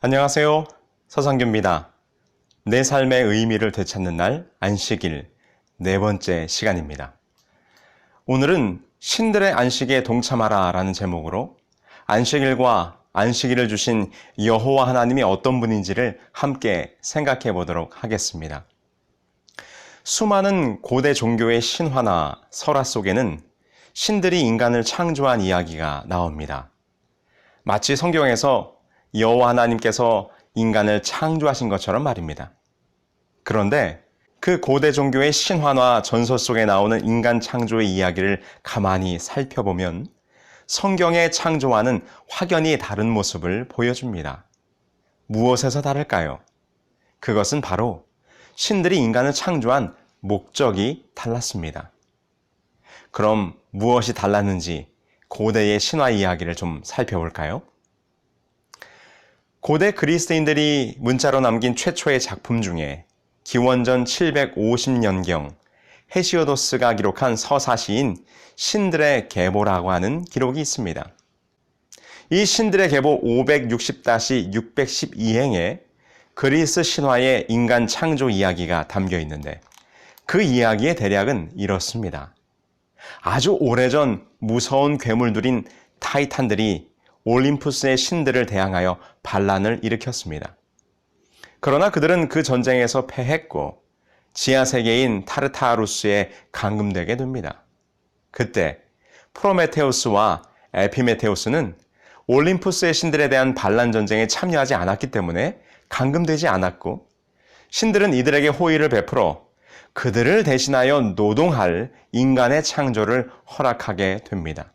안녕하세요. 서상규입니다. 내 삶의 의미를 되찾는 날 안식일 네 번째 시간입니다. 오늘은 신들의 안식에 동참하라 라는 제목으로 안식일과 안식일을 주신 여호와 하나님이 어떤 분인지를 함께 생각해 보도록 하겠습니다. 수많은 고대 종교의 신화나 설화 속에는 신들이 인간을 창조한 이야기가 나옵니다. 마치 성경에서 여호와 하나님께서 인간을 창조하신 것처럼 말입니다. 그런데 그 고대 종교의 신화나 전설 속에 나오는 인간 창조의 이야기를 가만히 살펴보면 성경의 창조와는 확연히 다른 모습을 보여줍니다. 무엇에서 다를까요? 그것은 바로 신들이 인간을 창조한 목적이 달랐습니다. 그럼 무엇이 달랐는지 고대의 신화 이야기를 좀 살펴볼까요? 고대 그리스인들이 문자로 남긴 최초의 작품 중에 기원전 750년경 헤시오도스가 기록한 서사시인 신들의 계보라고 하는 기록이 있습니다. 이 신들의 계보 560-612행에 그리스 신화의 인간 창조 이야기가 담겨 있는데 그 이야기의 대략은 이렇습니다. 아주 오래전 무서운 괴물들인 타이탄들이 올림푸스의 신들을 대항하여 반란을 일으켰습니다. 그러나 그들은 그 전쟁에서 패했고 지하세계인 타르타루스에 감금되게 됩니다. 그때 프로메테우스와 에피메테우스는 올림푸스의 신들에 대한 반란 전쟁에 참여하지 않았기 때문에 감금되지 않았고 신들은 이들에게 호의를 베풀어 그들을 대신하여 노동할 인간의 창조를 허락하게 됩니다.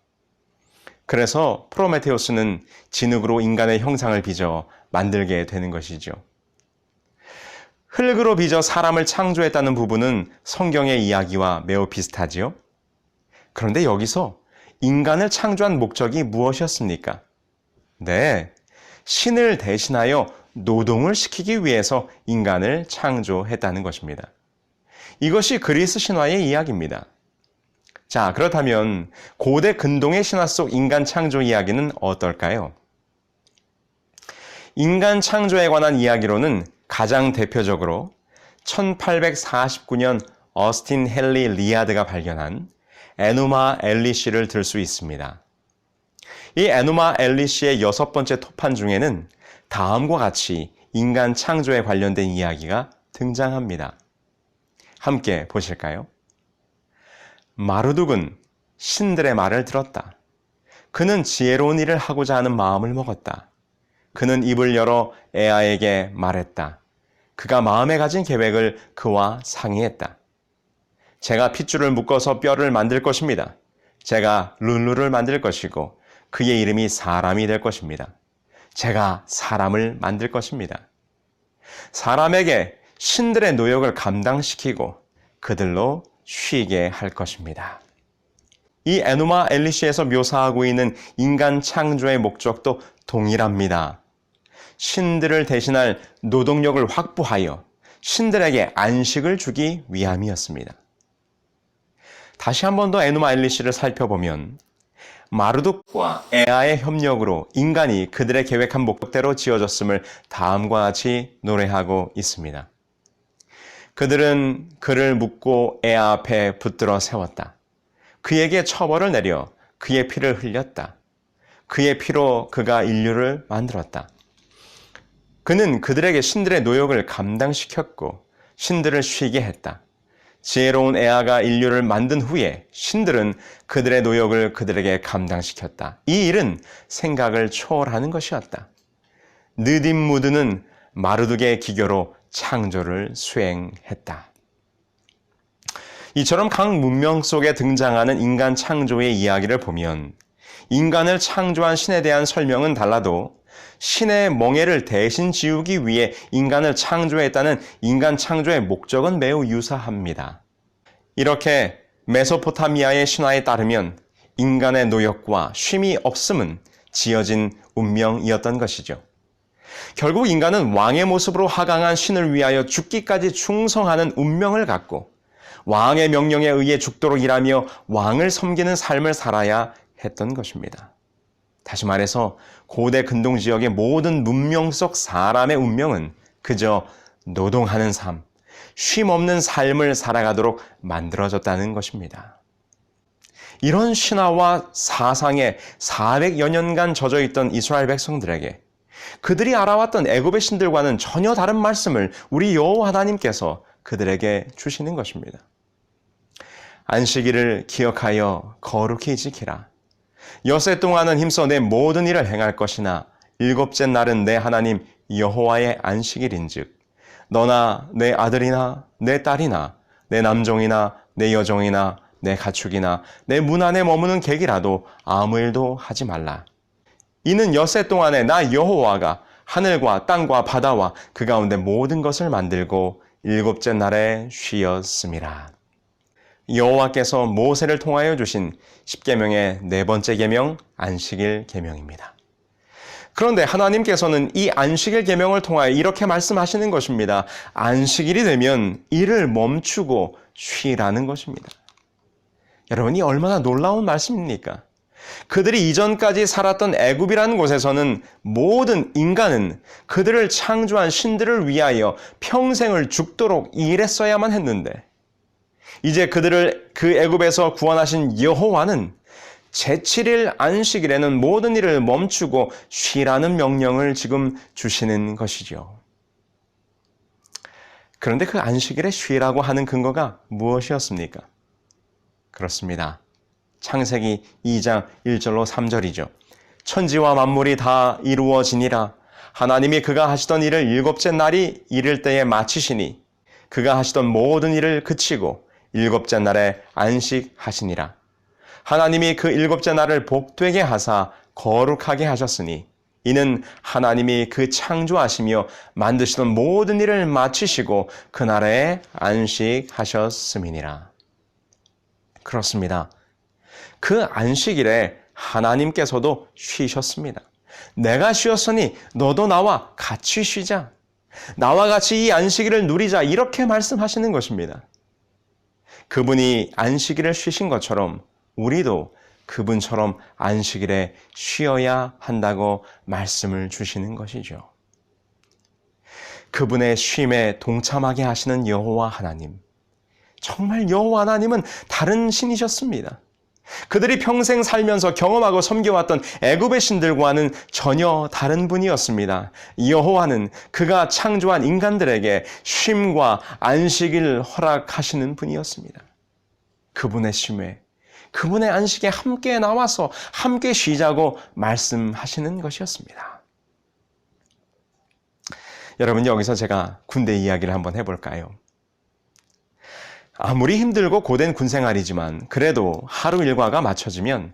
그래서 프로메테우스는 진흙으로 인간의 형상을 빚어 만들게 되는 것이죠. 흙으로 빚어 사람을 창조했다는 부분은 성경의 이야기와 매우 비슷하지요. 그런데 여기서 인간을 창조한 목적이 무엇이었습니까? 네, 신을 대신하여 노동을 시키기 위해서 인간을 창조했다는 것입니다. 이것이 그리스 신화의 이야기입니다. 자, 그렇다면 고대 근동의 신화 속 인간 창조 이야기는 어떨까요? 인간 창조에 관한 이야기로는 가장 대표적으로 1849년 어스틴 헨리 리아드가 발견한 에누마 엘리시를 들 수 있습니다. 이 에누마 엘리시의 6번째 토판 중에는 다음과 같이 인간 창조에 관련된 이야기가 등장합니다. 함께 보실까요? 마르둑은 신들의 말을 들었다. 그는 지혜로운 일을 하고자 하는 마음을 먹었다. 그는 입을 열어 에아에게 말했다. 그가 마음에 가진 계획을 그와 상의했다. 제가 핏줄을 묶어서 뼈를 만들 것입니다. 제가 룰루를 만들 것이고 그의 이름이 사람이 될 것입니다. 제가 사람을 만들 것입니다. 사람에게 신들의 노역을 감당시키고 그들로 쉬게 할 것입니다. 이 에누마 엘리시에서 묘사하고 있는 인간 창조의 목적도 동일합니다. 신들을 대신할 노동력을 확보하여 신들에게 안식을 주기 위함이었습니다. 다시 한 번 더 에누마 엘리시를 살펴보면 마르둑과 에아의 협력으로 인간이 그들의 계획한 목적대로 지어졌음을 다음과 같이 노래하고 있습니다. 그들은 그를 묶고 에아 앞에 붙들어 세웠다. 그에게 처벌을 내려 그의 피를 흘렸다. 그의 피로 그가 인류를 만들었다. 그는 그들에게 신들의 노역을 감당시켰고 신들을 쉬게 했다. 지혜로운 에아가 인류를 만든 후에 신들은 그들의 노역을 그들에게 감당시켰다. 이 일은 생각을 초월하는 것이었다. 느딘무드는 마르둑의 기교로 창조를 수행했다. 이처럼 각 문명 속에 등장하는 인간 창조의 이야기를 보면 인간을 창조한 신에 대한 설명은 달라도 신의 멍에를 대신 지우기 위해 인간을 창조했다는 인간 창조의 목적은 매우 유사합니다. 이렇게 메소포타미아의 신화에 따르면 인간의 노역과 쉼이 없음은 지어진 운명이었던 것이죠. 결국 인간은 왕의 모습으로 하강한 신을 위하여 죽기까지 충성하는 운명을 갖고 왕의 명령에 의해 죽도록 일하며 왕을 섬기는 삶을 살아야 했던 것입니다. 다시 말해서 고대 근동 지역의 모든 문명 속 사람의 운명은 그저 노동하는 삶, 쉼 없는 삶을 살아가도록 만들어졌다는 것입니다. 이런 신화와 사상에 400여 년간 젖어있던 이스라엘 백성들에게 그들이 알아왔던 애굽의 신들과는 전혀 다른 말씀을 우리 여호와 하나님께서 그들에게 주시는 것입니다. 안식일을 기억하여 거룩히 지키라. 엿새 동안은 힘써 내 모든 일을 행할 것이나 일곱째 날은 내 하나님 여호와의 안식일인즉 너나 내 아들이나 내 딸이나 내 남종이나 내 여종이나 내 가축이나 내 문 안에 머무는 객이라도 아무 일도 하지 말라. 이는 엿새 동안에 나 여호와가 하늘과 땅과 바다와 그 가운데 모든 것을 만들고 일곱째 날에 쉬었음이라. 여호와께서 모세를 통하여 주신 십계명의 네 번째 계명 안식일 계명입니다. 그런데 하나님께서는 이 안식일 계명을 통하여 이렇게 말씀하시는 것입니다. 안식일이 되면 일을 멈추고 쉬라는 것입니다. 여러분, 이 얼마나 놀라운 말씀입니까? 그들이 이전까지 살았던 애굽이라는 곳에서는 모든 인간은 그들을 창조한 신들을 위하여 평생을 죽도록 일했어야만 했는데 이제 그들을 그 애굽에서 구원하신 여호와는 제7일 안식일에는 모든 일을 멈추고 쉬라는 명령을 지금 주시는 것이죠. 그런데 그 안식일에 쉬라고 하는 근거가 무엇이었습니까? 그렇습니다. 창세기 2장 1절로 3절이죠. 천지와 만물이 다 이루어지니라. 하나님이 그가 하시던 일을 일곱째 날이 이를 때에 마치시니 그가 하시던 모든 일을 그치고 일곱째 날에 안식하시니라. 하나님이 그 일곱째 날을 복되게 하사 거룩하게 하셨으니 이는 하나님이 그 창조하시며 만드시던 모든 일을 마치시고 그날에 안식하셨음이니라. 그렇습니다. 그 안식일에 하나님께서도 쉬셨습니다. 내가 쉬었으니 너도 나와 같이 쉬자. 나와 같이 이 안식일을 누리자. 이렇게 말씀하시는 것입니다. 그분이 안식일을 쉬신 것처럼 우리도 그분처럼 안식일에 쉬어야 한다고 말씀을 주시는 것이죠. 그분의 쉼에 동참하게 하시는 여호와 하나님. 정말 여호와 하나님은 다른 신이셨습니다. 그들이 평생 살면서 경험하고 섬겨왔던 애굽의 신들과는 전혀 다른 분이었습니다. 여호와는 그가 창조한 인간들에게 쉼과 안식을 허락하시는 분이었습니다. 그분의 쉼에, 그분의 안식에 함께 나와서 함께 쉬자고 말씀하시는 것이었습니다. 여러분, 여기서 제가 군대 이야기를 한번 해볼까요? 아무리 힘들고 고된 군생활이지만 그래도 하루 일과가 맞춰지면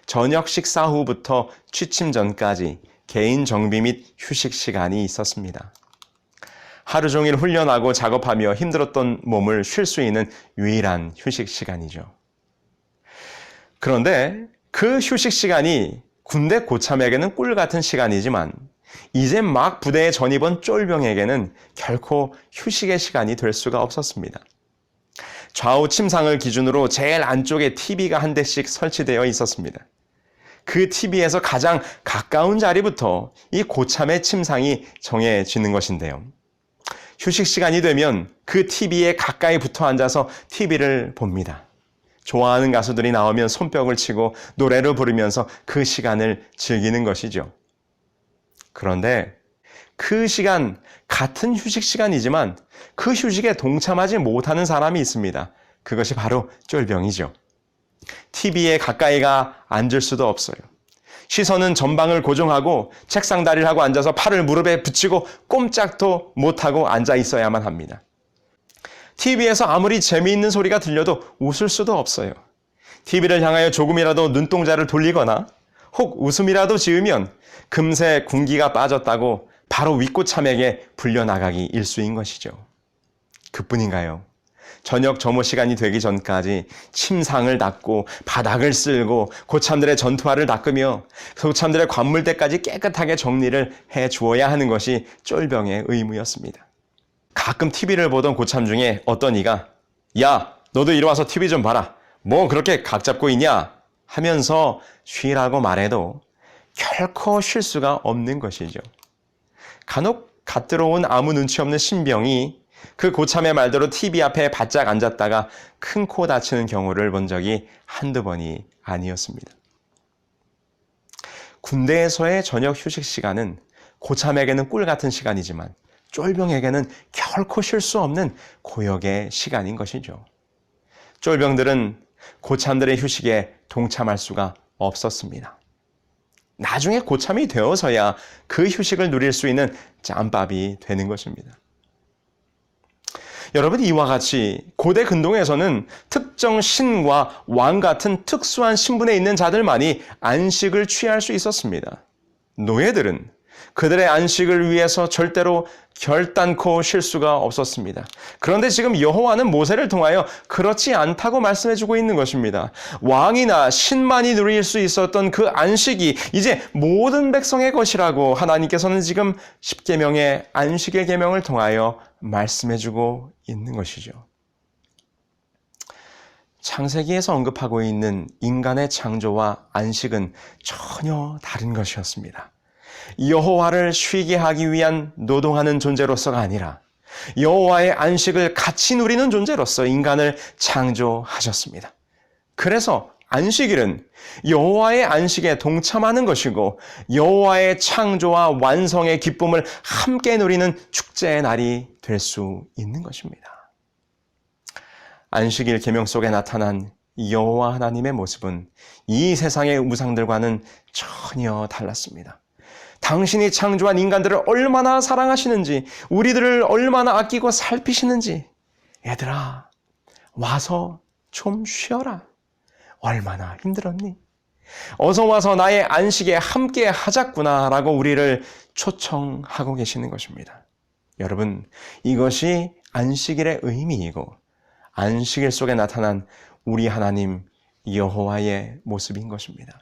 저녁 식사 후부터 취침 전까지 개인 정비 및 휴식 시간이 있었습니다. 하루 종일 훈련하고 작업하며 힘들었던 몸을 쉴 수 있는 유일한 휴식 시간이죠. 그런데 그 휴식 시간이 군대 고참에게는 꿀 같은 시간이지만 이제 막 부대에 전입한 쫄병에게는 결코 휴식의 시간이 될 수가 없었습니다. 좌우 침상을 기준으로 제일 안쪽에 TV가 한 대씩 설치되어 있었습니다. 그 TV에서 가장 가까운 자리부터 이 고참의 침상이 정해지는 것인데요. 휴식 시간이 되면 그 TV에 가까이 붙어 앉아서 TV를 봅니다. 좋아하는 가수들이 나오면 손뼉을 치고 노래를 부르면서 그 시간을 즐기는 것이죠. 그런데 그 시간, 같은 휴식 시간이지만 그 휴식에 동참하지 못하는 사람이 있습니다. 그것이 바로 쫄병이죠. TV에 가까이가 앉을 수도 없어요. 시선은 전방을 고정하고 책상 다리를 하고 앉아서 팔을 무릎에 붙이고 꼼짝도 못하고 앉아 있어야만 합니다. TV에서 아무리 재미있는 소리가 들려도 웃을 수도 없어요. TV를 향하여 조금이라도 눈동자를 돌리거나 혹 웃음이라도 지으면 금세 군기가 빠졌다고 바로 윗고참에게 불려나가기 일쑤인 것이죠. 그뿐인가요? 저녁 점호 시간이 되기 전까지 침상을 닦고 바닥을 쓸고 고참들의 전투화를 닦으며 고참들의 관물대까지 깨끗하게 정리를 해 주어야 하는 것이 쫄병의 의무였습니다. 가끔 TV를 보던 고참 중에 어떤 이가 야, 너도 이리 와서 TV 좀 봐라. 뭐 그렇게 각 잡고 있냐? 하면서 쉬라고 말해도 결코 쉴 수가 없는 것이죠. 간혹 갓 들어온 아무 눈치 없는 신병이 그 고참의 말대로 TV 앞에 바짝 앉았다가 큰 코 다치는 경우를 본 적이 한두 번이 아니었습니다. 군대에서의 저녁 휴식 시간은 고참에게는 꿀 같은 시간이지만 쫄병에게는 결코 쉴 수 없는 고역의 시간인 것이죠. 쫄병들은 고참들의 휴식에 동참할 수가 없었습니다. 나중에 고참이 되어서야 그 휴식을 누릴 수 있는 짬밥이 되는 것입니다. 여러분, 이와 같이 고대 근동에서는 특정 신과 왕 같은 특수한 신분에 있는 자들만이 안식을 취할 수 있었습니다. 노예들은 그들의 안식을 위해서 절대로 결단코 쉴 수가 없었습니다. 그런데 지금 여호와는 모세를 통하여 그렇지 않다고 말씀해주고 있는 것입니다. 왕이나 신만이 누릴 수 있었던 그 안식이 이제 모든 백성의 것이라고 하나님께서는 지금 십계명의 안식의 계명을 통하여 말씀해주고 있는 것이죠. 창세기에서 언급하고 있는 인간의 창조와 안식은 전혀 다른 것이었습니다. 여호와를 쉬게 하기 위한 노동하는 존재로서가 아니라 여호와의 안식을 같이 누리는 존재로서 인간을 창조하셨습니다. 그래서 안식일은 여호와의 안식에 동참하는 것이고 여호와의 창조와 완성의 기쁨을 함께 누리는 축제의 날이 될 수 있는 것입니다. 안식일 계명 속에 나타난 여호와 하나님의 모습은 이 세상의 우상들과는 전혀 달랐습니다. 당신이 창조한 인간들을 얼마나 사랑하시는지, 우리들을 얼마나 아끼고 살피시는지, 얘들아, 와서 좀 쉬어라. 얼마나 힘들었니? 어서 와서 나의 안식에 함께 하자꾸나 라고 우리를 초청하고 계시는 것입니다. 여러분, 이것이 안식일의 의미이고 안식일 속에 나타난 우리 하나님 여호와의 모습인 것입니다.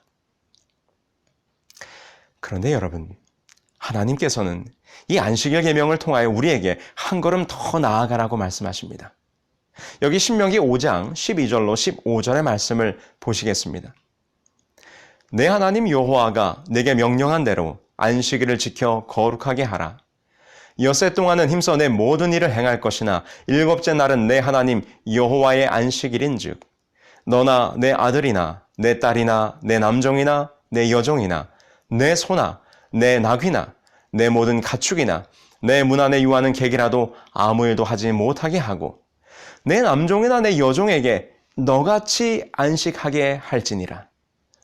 그런데 여러분, 하나님께서는 이 안식일 계명을 통하여 우리에게 한 걸음 더 나아가라고 말씀하십니다. 여기 신명기 5장 12절로 15절의 말씀을 보시겠습니다. 내 하나님 여호와가 내게 명령한 대로 안식일을 지켜 거룩하게 하라. 엿새 동안은 힘써 내 모든 일을 행할 것이나 일곱째 날은 내 하나님 여호와의 안식일인즉 너나 내 아들이나 내 딸이나 내 남종이나 내 여종이나 내 소나 내 나귀나 내 모든 가축이나 내 문 안에 유하는 객이라도 아무 일도 하지 못하게 하고 내 남종이나 내 여종에게 너같이 안식하게 할지니라.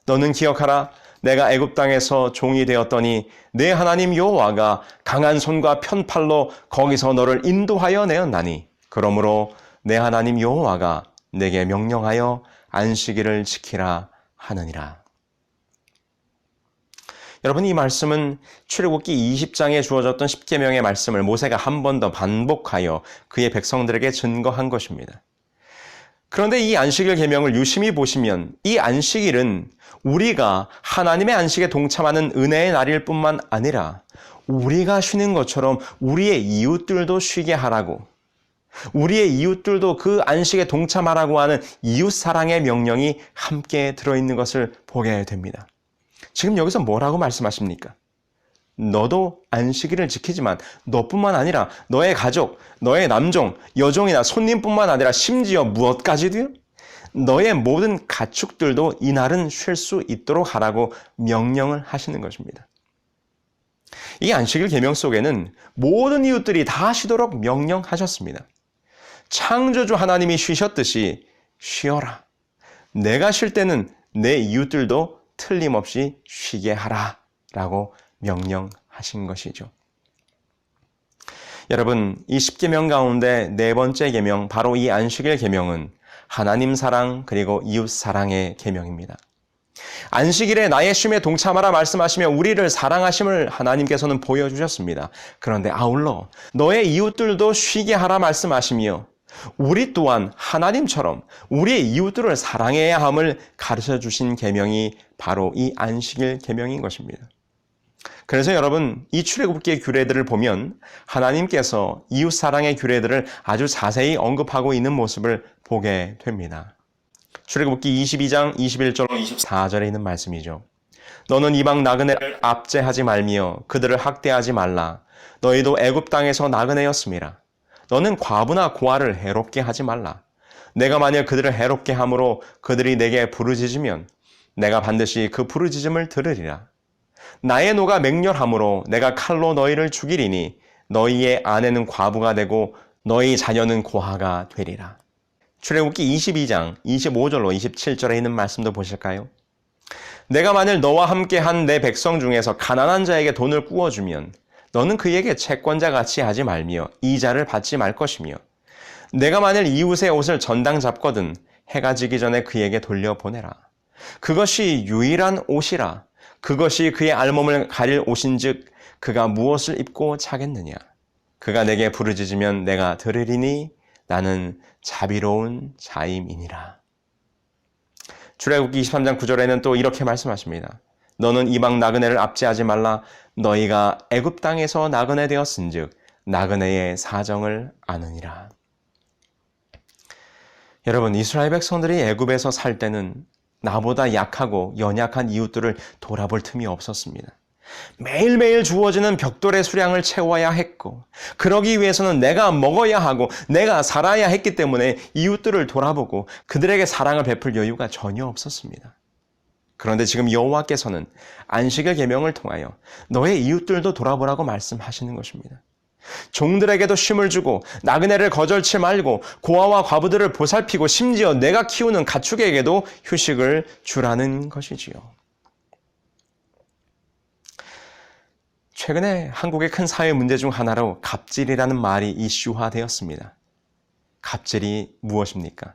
너는 기억하라. 내가 애굽 땅에서 종이 되었더니 내 하나님 여호와가 강한 손과 편팔로 거기서 너를 인도하여 내었나니 그러므로 내 하나님 여호와가 내게 명령하여 안식일을 지키라 하느니라. 여러분, 이 말씀은 출애굽기 20장에 주어졌던 십계명의 말씀을 모세가 한 번 더 반복하여 그의 백성들에게 증거한 것입니다. 그런데 이 안식일 계명을 유심히 보시면 이 안식일은 우리가 하나님의 안식에 동참하는 은혜의 날일 뿐만 아니라 우리가 쉬는 것처럼 우리의 이웃들도 쉬게 하라고, 우리의 이웃들도 그 안식에 동참하라고 하는 이웃사랑의 명령이 함께 들어있는 것을 보게 됩니다. 지금 여기서 뭐라고 말씀하십니까? 너도 안식일을 지키지만 너뿐만 아니라 너의 가족, 너의 남종, 여종이나 손님뿐만 아니라 심지어 무엇까지도요? 너의 모든 가축들도 이날은 쉴 수 있도록 하라고 명령을 하시는 것입니다. 이 안식일 계명 속에는 모든 이웃들이 다 쉬도록 명령하셨습니다. 창조주 하나님이 쉬셨듯이 쉬어라. 내가 쉴 때는 내 이웃들도 틀림없이 쉬게 하라 라고 명령하신 것이죠. 여러분, 이 십계명 가운데 네 번째 계명, 바로 이 안식일 계명은 하나님 사랑 그리고 이웃 사랑의 계명입니다. 안식일에 나의 쉼에 동참하라 말씀하시며 우리를 사랑하심을 하나님께서는 보여주셨습니다. 그런데 아울러 너의 이웃들도 쉬게 하라 말씀하시며 우리 또한 하나님처럼 우리의 이웃들을 사랑해야 함을 가르쳐 주신 계명이 바로 이 안식일 계명인 것입니다. 그래서 여러분, 이 출애굽기의 규례들을 보면 하나님께서 이웃 사랑의 규례들을 아주 자세히 언급하고 있는 모습을 보게 됩니다. 출애굽기 22장 21절로 24절에 있는 말씀이죠. 너는 이방 나그네를 압제하지 말며 그들을 학대하지 말라. 너희도 애굽 땅에서 나그네였음이라. 너는 과부나 고아를 해롭게 하지 말라. 내가 만일 그들을 해롭게 함으로 그들이 내게 부르짖으면 내가 반드시 그 부르짖음을 들으리라. 나의 노가 맹렬함으로 내가 칼로 너희를 죽이리니 너희의 아내는 과부가 되고 너희 자녀는 고아가 되리라. 출애굽기 22장 25절로 27절에 있는 말씀도 보실까요? 내가 만일 너와 함께 한 내 백성 중에서 가난한 자에게 돈을 꾸어주면 너는 그에게 채권자 같이 하지 말며 이자를 받지 말 것이며 내가 만일 이웃의 옷을 전당 잡거든 해가 지기 전에 그에게 돌려보내라. 그것이 유일한 옷이라. 그것이 그의 알몸을 가릴 옷인즉 그가 무엇을 입고 자겠느냐. 그가 내게 부르짖으면 내가 들으리니 나는 자비로운 자임이니라. 출애굽기 23장 9절에는 또 이렇게 말씀하십니다. 너는 이방 나그네를 압제하지 말라. 너희가 애굽 땅에서 나그네 되었은즉 나그네의 사정을 아느니라. 여러분, 이스라엘 백성들이 애굽에서 살 때는 나보다 약하고 연약한 이웃들을 돌아볼 틈이 없었습니다. 매일매일 주어지는 벽돌의 수량을 채워야 했고 그러기 위해서는 내가 먹어야 하고 내가 살아야 했기 때문에 이웃들을 돌아보고 그들에게 사랑을 베풀 여유가 전혀 없었습니다. 그런데 지금 여호와께서는 안식일 계명을 통하여 너의 이웃들도 돌아보라고 말씀하시는 것입니다. 종들에게도 쉼을 주고 나그네를 거절치 말고 고아와 과부들을 보살피고 심지어 내가 키우는 가축에게도 휴식을 주라는 것이지요. 최근에 한국의 큰 사회 문제 중 하나로 갑질이라는 말이 이슈화되었습니다. 갑질이 무엇입니까?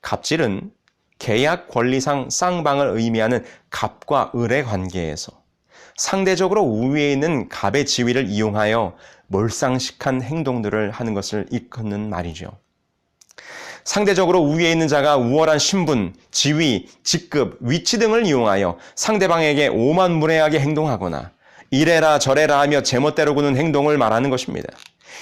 갑질은 계약 권리상 쌍방을 의미하는 갑과 을의 관계에서 상대적으로 우위에 있는 갑의 지위를 이용하여 몰상식한 행동들을 하는 것을 일컫는 말이죠. 상대적으로 우위에 있는 자가 우월한 신분, 지위, 직급, 위치 등을 이용하여 상대방에게 오만무례하게 행동하거나 이래라 저래라 하며 제멋대로 구는 행동을 말하는 것입니다.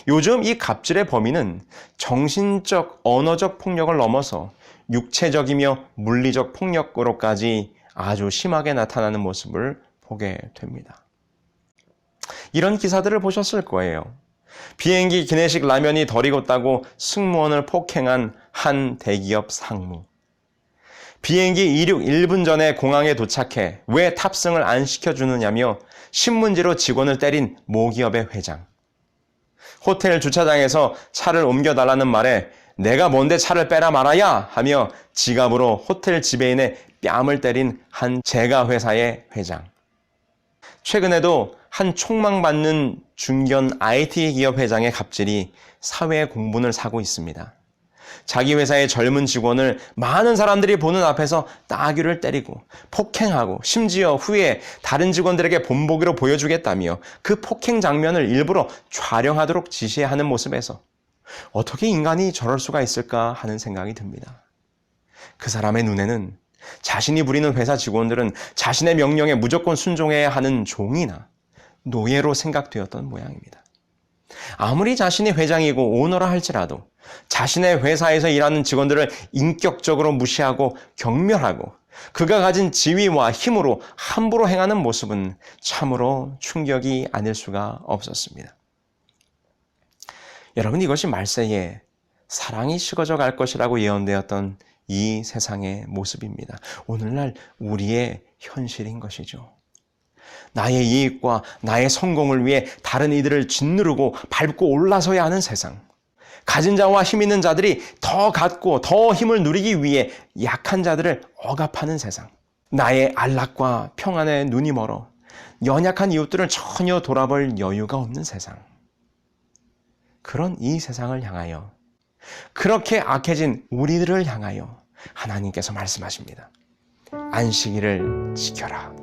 요즘 이 갑질의 범위는 정신적, 언어적 폭력을 넘어서 육체적이며 물리적 폭력으로까지 아주 심하게 나타나는 모습을 보게 됩니다. 이런 기사들을 보셨을 거예요. 비행기 기내식 라면이 덜 익었다고 승무원을 폭행한 한 대기업 상무. 비행기 이륙 1분 전에 공항에 도착해 왜 탑승을 안 시켜주느냐며 신문지로 직원을 때린 모기업의 회장. 호텔 주차장에서 차를 옮겨달라는 말에 내가 뭔데 차를 빼라 말아야 하며 지갑으로 호텔 지배인의 뺨을 때린 한 제가회사의 회장. 최근에도 한 촉망받는 중견 IT 기업 회장의 갑질이 사회 공분을 사고 있습니다. 자기 회사의 젊은 직원을 많은 사람들이 보는 앞에서 따귀를 때리고 폭행하고 심지어 후에 다른 직원들에게 본보기로 보여주겠다며 그 폭행 장면을 일부러 촬영하도록 지시하는 모습에서 어떻게 인간이 저럴 수가 있을까 하는 생각이 듭니다. 그 사람의 눈에는 자신이 부리는 회사 직원들은 자신의 명령에 무조건 순종해야 하는 종이나 노예로 생각되었던 모양입니다. 아무리 자신이 회장이고 오너라 할지라도 자신의 회사에서 일하는 직원들을 인격적으로 무시하고 경멸하고 그가 가진 지위와 힘으로 함부로 행하는 모습은 참으로 충격이 아닐 수가 없었습니다. 여러분, 이것이 말세에 사랑이 식어져 갈 것이라고 예언되었던 이 세상의 모습입니다. 오늘날 우리의 현실인 것이죠. 나의 이익과 나의 성공을 위해 다른 이들을 짓누르고 밟고 올라서야 하는 세상. 가진 자와 힘 있는 자들이 더 갖고 더 힘을 누리기 위해 약한 자들을 억압하는 세상. 나의 안락과 평안에 눈이 멀어 연약한 이웃들을 전혀 돌아볼 여유가 없는 세상. 그런 이 세상을 향하여, 그렇게 악해진 우리들을 향하여 하나님께서 말씀하십니다. 안식일을 지켜라.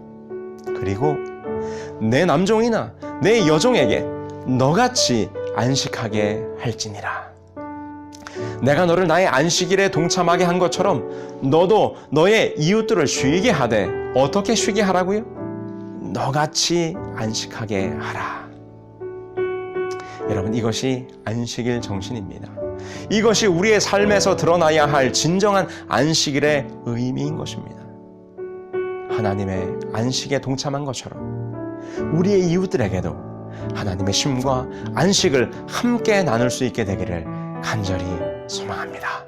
그리고 내 남종이나 내 여종에게 너같이 안식하게 할지니라. 내가 너를 나의 안식일에 동참하게 한 것처럼 너도 너의 이웃들을 쉬게 하되 어떻게 쉬게 하라고요? 너같이 안식하게 하라. 여러분, 이것이 안식일 정신입니다. 이것이 우리의 삶에서 드러나야 할 진정한 안식일의 의미인 것입니다. 하나님의 안식에 동참한 것처럼 우리의 이웃들에게도 하나님의 쉼과 안식을 함께 나눌 수 있게 되기를 간절히 소망합니다.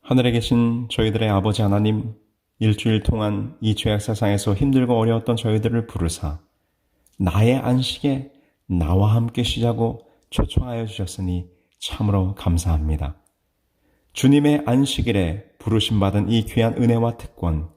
하늘에 계신 저희들의 아버지 하나님, 일주일 동안 이 죄악 세상에서 힘들고 어려웠던 저희들을 부르사 나의 안식에 나와 함께 쉬자고 초청하여 주셨으니 참으로 감사합니다. 주님의 안식일에 부르심받은 이 귀한 은혜와 특권,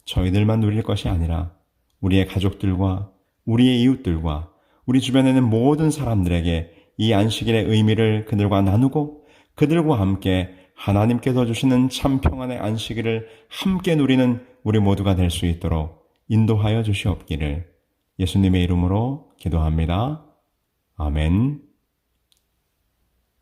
저희들만 누릴 것이 아니라 우리의 가족들과 우리의 이웃들과 우리 주변에 있는 모든 사람들에게 이 안식일의 의미를 그들과 나누고 그들과 함께 하나님께서 주시는 참 평안의 안식일을 함께 누리는 우리 모두가 될 수 있도록 인도하여 주시옵기를 예수님의 이름으로 기도합니다. 아멘.